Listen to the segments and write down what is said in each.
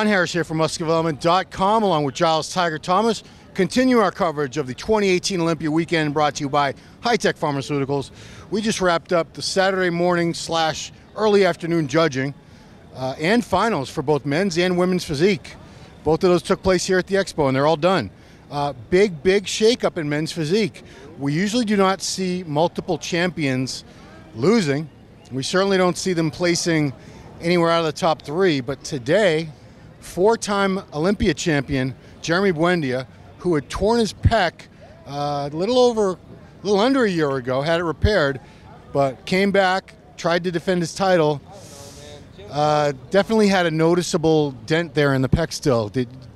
Ron Harris here from MuscularDevelopment.com along with Giles Tiger Thomas. Continue our coverage of the 2018 Olympia weekend brought to you by High-Tech Pharmaceuticals. We just wrapped up the Saturday morning / early afternoon judging and finals for both men's and women's physique. Both of those took place here at the Expo and they're all done. Big shakeup in men's physique. We usually do not see multiple champions losing. We certainly don't see them placing anywhere out of the top 3, but today, 4-time Olympia champion Jeremy Buendia, who had torn his pec a little under a year ago, had it repaired, but came back, tried to defend his title. Definitely had a noticeable dent there in the pec still.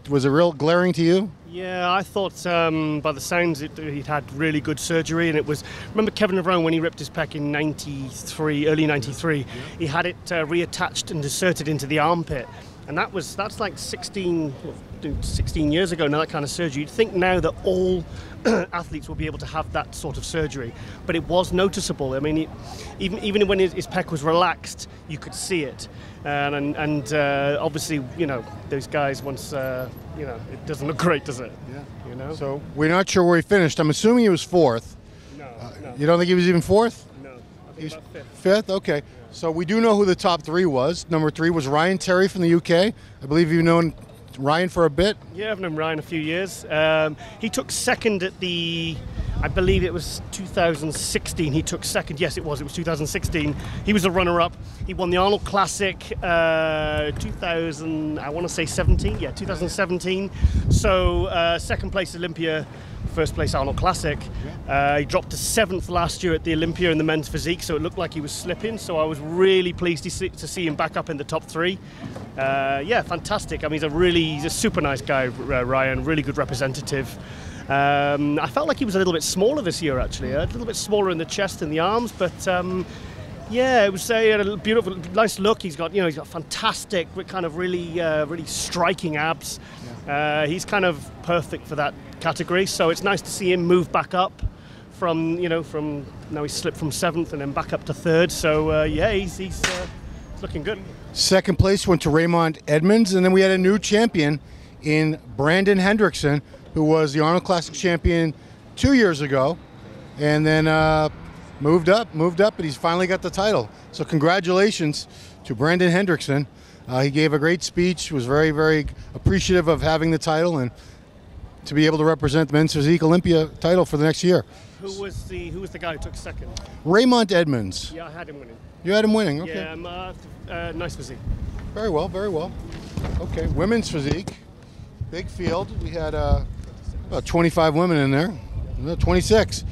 Was it real glaring to you? Yeah, I thought by the sounds he'd had really good surgery, and it was. Remember Kevin Lerone when he ripped his pec in '93, early '93, he had it reattached and inserted into the armpit, and that's like 16 years ago now. That kind of surgery. You'd think now that all athletes will be able to have that sort of surgery, but it was noticeable. I mean, even when his pec was relaxed, you could see it, and obviously, you know, those guys once. You know, it doesn't look great, does it? Yeah. You know. So we're not sure where he finished. I'm assuming he was 4th. No. You don't think he was even 4th? No. I think about 5th. 5th? Okay. Yeah. So we do know who the top 3 was. Number 3 was Ryan Terry from the UK. I believe you've known Ryan for a bit. Yeah, I've known Ryan a few years. He took 2nd at the, I believe it was 2016. He took 2nd. Yes, it was 2016. He was a runner-up. He won the Arnold Classic 2000, I want to say 17. Yeah, 2017. So 2nd place Olympia, 1st place Arnold Classic. He dropped to 7th last year at the Olympia in the men's physique, so it looked like he was slipping. So I was really pleased to see him back up in the top 3. Yeah, fantastic. I mean, he's a super nice guy, Ryan. Really good representative. I felt like he was a little bit smaller this year, actually. A little bit smaller in the chest and the arms, but yeah, it was a beautiful, nice look. He's got fantastic, kind of really striking abs. Yeah. He's kind of perfect for that category. So it's nice to see him move back up from now he slipped from 7th and then back up to 3rd. So yeah, he's looking good. 2nd place went to Raymond Edmonds, and then we had a new champion in Brandon Hendrickson, who was the Arnold Classic champion 2 years ago, and then moved up, and he's finally got the title. So congratulations to Brandon Hendrickson. He gave a great speech, was very appreciative of having the title and to be able to represent the men's physique Olympia title for the next year. Who was the guy who took 2nd? Raymond Edmonds. Yeah, I had him winning. You had him winning, okay. Yeah, nice physique. Very well. Okay, women's physique, big field. We had about 25 women in there, 26.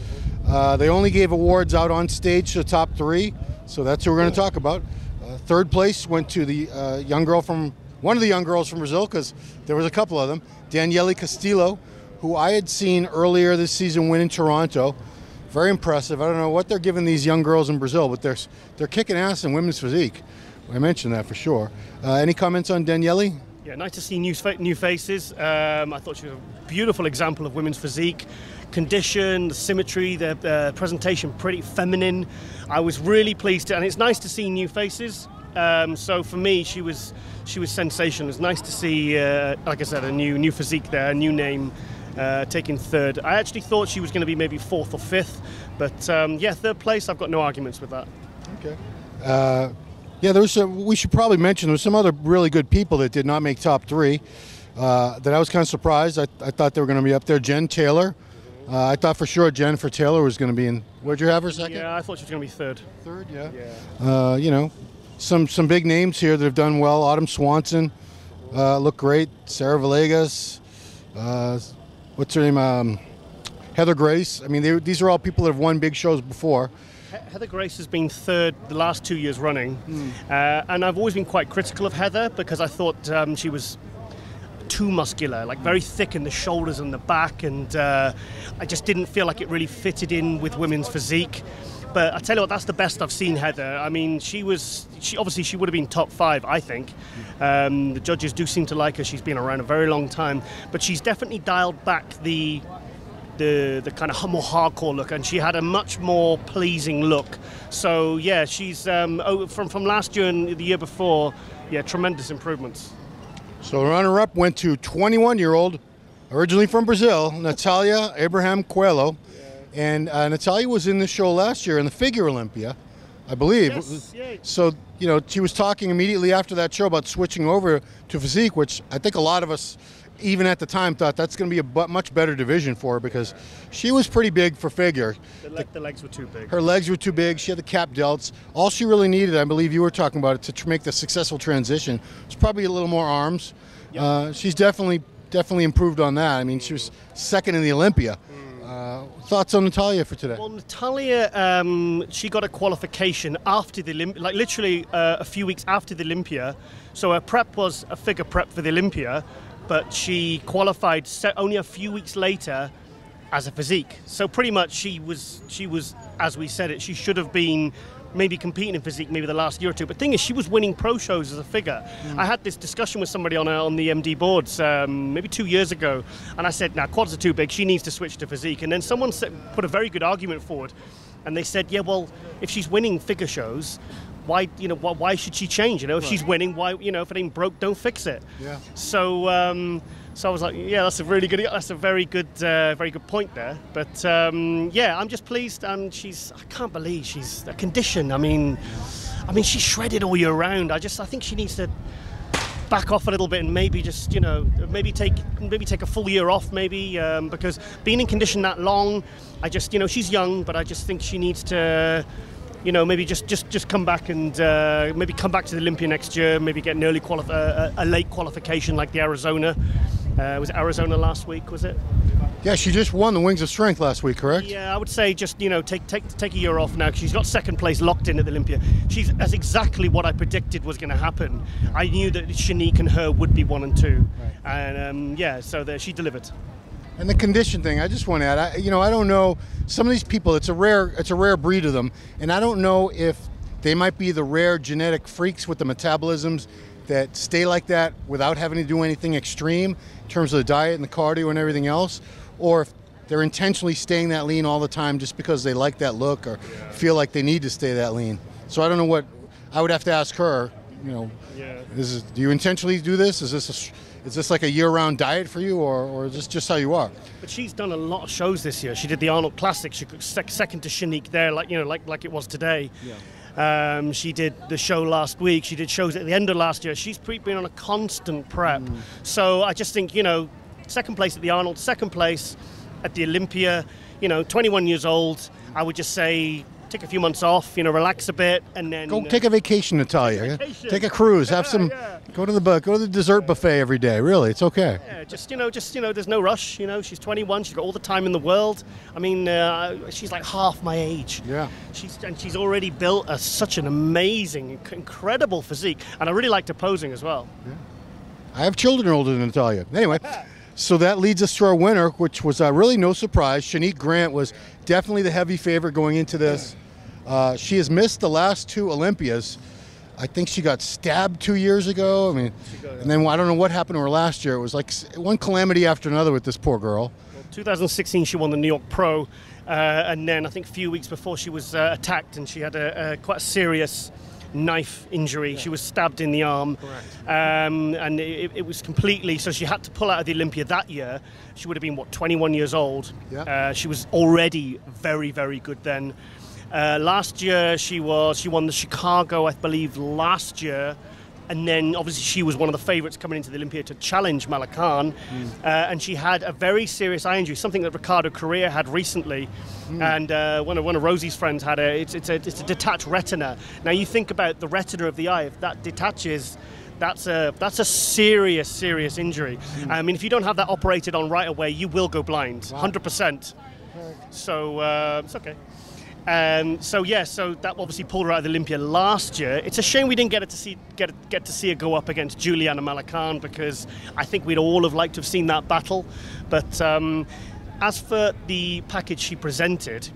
They only gave awards out on stage to the top 3, so that's who we're going to talk about. 3rd place went to the one of the young girls from Brazil, because there was a couple of them, Daniele Castillo, who I had seen earlier this season win in Toronto. Very impressive. I don't know what they're giving these young girls in Brazil, but they're kicking ass in women's physique. I mentioned that for sure. Any comments on Daniele? Yeah, nice to see new faces. I thought she was a beautiful example of women's physique. Condition, the symmetry, the presentation, pretty feminine. I was really pleased, and it's nice to see new faces. So for me, she was sensational. It's nice to see, like I said, a new physique there, a new name, taking 3rd. I actually thought she was going to be maybe 4th or 5th, but yeah, 3rd place. I've got no arguments with that. Okay. Yeah, we should probably mention there was some other really good people that did not make top 3 that I was kind of surprised. I thought they were going to be up there. Jen Taylor. I thought for sure Jennifer Taylor was going to be in. Where'd you have her 2nd? Yeah, I thought she was going to be 3rd. 3rd, yeah. You know, some big names here that have done well. Autumn Swanson looked great. Sarah Villegas. What's her name? Heather Grace. I mean, these are all people that have won big shows before. Heather Grace has been 3rd the last 2 years running, and I've always been quite critical of Heather because I thought she was too muscular, like very thick in the shoulders and the back, and I just didn't feel like it really fitted in with women's physique. But I tell you what, that's the best I've seen Heather. I mean, she obviously she would have been top 5, I think. The judges do seem to like her. She's been around a very long time, but she's definitely dialed back the kind of more hardcore look, and she had a much more pleasing look. So yeah, she's from last year and the year before, yeah, tremendous improvements. So runner-up went to 21-year-old, originally from Brazil, Natalia Abraham Coelho. And Natalia was in the show last year in the figure Olympia, I believe. Yes, yeah. So, you know, she was talking immediately after that show about switching over to Physique, which I think a lot of us, even at the time, thought that's going to be a much better division for her because she was pretty big for figure. The legs were too big. Her legs were too big. She had the cap delts. All she really needed, I believe you were talking about it, to make the successful transition, was probably a little more arms. Yep. She's definitely improved on that. I mean, she was second in the Olympia. Thoughts on Natalia for today? Well, Natalia, she got a qualification after the Olympia, like literally a few weeks after the Olympia. So her prep was a figure prep for the Olympia, but she qualified only a few weeks later as a physique. So pretty much she was, as we said it, she should have been maybe competing in physique maybe the last year or two. But the thing is, she was winning pro shows as a figure. I had this discussion with somebody on the MD boards maybe 2 years ago, and I said, "Now quads are too big. She needs to switch to physique." And then someone put a very good argument forward, and they said, "Yeah, well, if she's winning figure shows, why should she change? You know, if she's winning, why, you know, if it ain't broke, don't fix it." Yeah. So I was like, yeah, that's a very good point there. But yeah, I'm just pleased. I can't believe she's a condition. I mean, she's shredded all year round. I think she needs to back off a little bit and maybe just, you know, maybe take a full year off, maybe because being in condition that long, you know, she's young, but I just think she needs to, you know, maybe just come back and maybe come back to the Olympia next year. Maybe get an a late qualification like the Arizona. Was it Arizona last week? Was it? Yeah, she just won the Wings of Strength last week, correct? Yeah, I would say just, you know, take a year off now because she's got second place locked in at the Olympia. That's exactly what I predicted was going to happen. I knew that Shanique and her would be 1 and 2, right. And yeah, so she delivered. And the condition thing, I just want to add, I don't know, some of these people, it's a rare breed of them, and I don't know if they might be the rare genetic freaks with the metabolisms that stay like that without having to do anything extreme in terms of the diet and the cardio and everything else, or if they're intentionally staying that lean all the time just because they like that look or feel like they need to stay that lean. So I don't know what, I would have to ask her, you know, do you intentionally do this? Is this like a year-round diet for you, or is this just how you are? But she's done a lot of shows this year. She did the Arnold Classic. She got second to Shanique there, like it was today. Yeah. She did the show last week. She did shows at the end of last year. She's been on a constant prep. So I just think, you know, second place at the Arnold, second place at the Olympia, you know, 21 years old. I would just say take a few months off, you know, relax a bit, and then go take a vacation, Natalia. Take a cruise, have some, go to the dessert buffet every day. Really, it's okay. Yeah, just you know, there's no rush. You know, she's 21. She's got all the time in the world. I mean, she's like half my age. Yeah. She's already built such an amazing, incredible physique, and I really liked her posing as well. Yeah. I have children older than Natalia. Anyway. So that leads us to our winner, which was really no surprise. Shanique Grant was definitely the heavy favorite going into this. She has missed the last 2 Olympias. I think she got stabbed 2 years ago. I mean, and then I don't know what happened to her last year. It was like one calamity after another with this poor girl. Well, 2016, she won the New York Pro, and then I think a few weeks before she was attacked, and she had quite a serious knife injury. She was stabbed in the arm. And it was completely, so she had to pull out of the Olympia that year. She would have been 21 years old. She was already very, very good then. Last year she won the Chicago, I believe, last year, and then obviously she was one of the favorites coming into the Olympia to challenge Malacan. And she had a very serious eye injury, something that Ricardo Correa had recently. And one of Rosie's friends had it's a detached retina. Now you think about the retina of the eye, if that detaches, that's a serious injury. I mean, if you don't have that operated on right away, you will go blind, 100%. So it's okay. So that obviously pulled her out of the Olympia last year. It's a shame we didn't get to see her go up against Juliana Malacan, because I think we'd all have liked to have seen that battle. But as for the package she presented,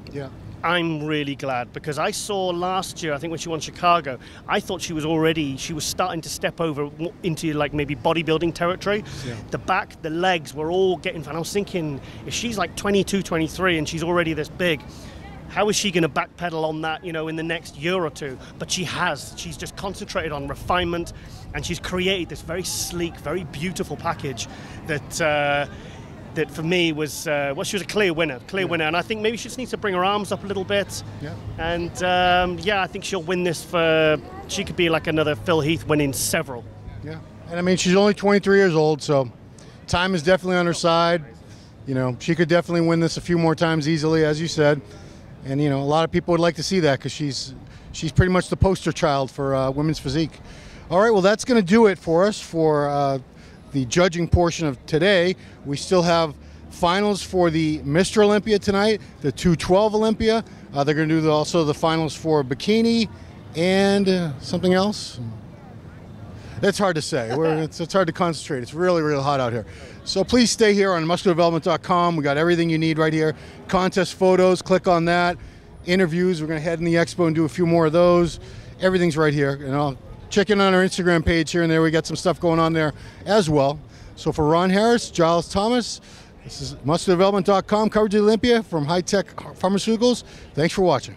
I'm really glad, because I saw last year, I think when she won Chicago, I thought she was starting to step over into like maybe bodybuilding territory. The back, the legs were all getting fat. I was thinking, if she's like 22, 23 and she's already this big, how is she going to backpedal on that, you know, in the next year or two? But she has. She's just concentrated on refinement, and she's created this very sleek, very beautiful package that that for me was, well, she was a clear winner, and I think maybe she just needs to bring her arms up a little bit, and yeah, I think she'll win this she could be like another Phil Heath winning several. Yeah, and I mean, she's only 23 years old, so time is definitely on her side. You know, she could definitely win this a few more times easily, as you said, and you know, a lot of people would like to see that because she's pretty much the poster child for women's physique. All right, well, that's going to do it for us for the judging portion of today. We still have finals for the Mr. Olympia tonight, the 212 Olympia. They're going to do also the finals for bikini and something else. It's hard to say. It's hard to concentrate. It's really, really hot out here. So please stay here on musculardevelopment.com. We got everything you need right here. Contest photos, click on that. Interviews, we're going to head in the expo and do a few more of those. Everything's right here. And I'll check in on our Instagram page here and there. We got some stuff going on there as well. So for Ron Harris, Giles Thomas, this is musculardevelopment.com coverage of Olympia from High Tech Pharmaceuticals. Thanks for watching.